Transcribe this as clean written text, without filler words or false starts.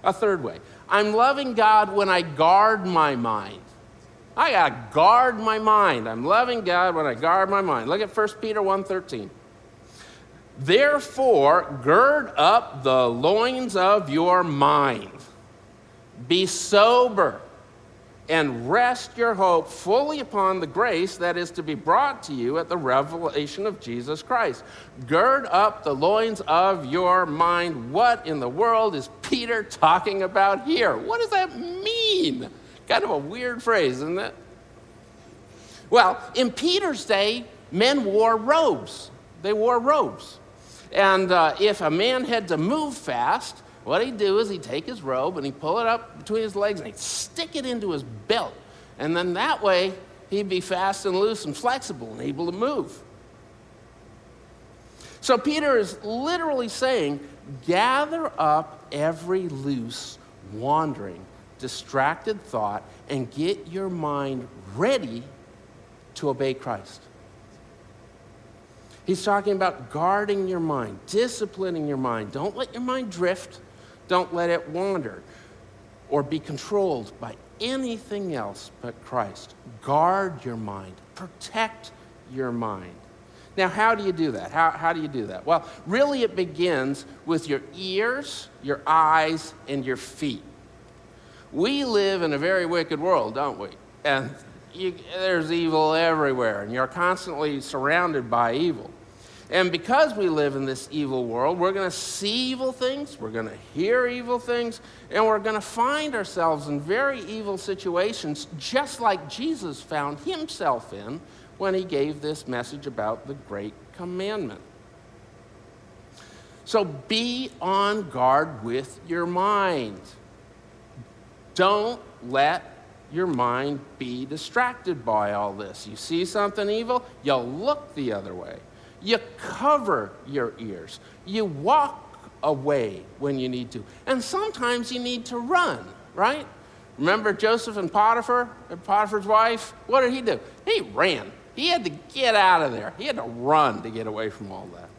A third way, I'm loving God when I guard my mind. I got to guard my mind. I'm loving God when I guard my mind. Look at 1 Peter 1:13. Therefore, gird up the loins of your mind. Be sober and rest your hope fully upon the grace that is to be brought to you at the revelation of Jesus Christ. Gird up the loins of your mind. What in the world is Peter talking about here? What does that mean? Kind of a weird phrase, isn't it? Well, in Peter's day, men wore robes. They wore robes. And if a man had to move fast, what he'd do is he'd take his robe and he'd pull it up between his legs and he'd stick it into his belt. And then that way, he'd be fast and loose and flexible and able to move. So Peter is literally saying, gather up every loose, wandering, distracted thought and get your mind ready to obey Christ. He's talking about guarding your mind, disciplining your mind. Don't let your mind drift. Don't let it wander or be controlled by anything else but Christ. Guard your mind. Protect your mind. Now, how do you do that? How do you do that? Well, really it begins with your ears, your eyes, and your feet. We live in a very wicked world, don't we? And there's evil everywhere, and you're constantly surrounded by evil. And because we live in this evil world, we're going to see evil things, we're going to hear evil things, and we're going to find ourselves in very evil situations, just like Jesus found himself in when he gave this message about the Great Commandment. So be on guard with your mind. Don't let your mind be distracted by all this. You see something evil, you'll look the other way. You cover your ears. You walk away when you need to. And sometimes you need to run, right? Remember Joseph and Potiphar, and Potiphar's wife? What did he do? He ran. He had to get out of there. He had to run to get away from all that.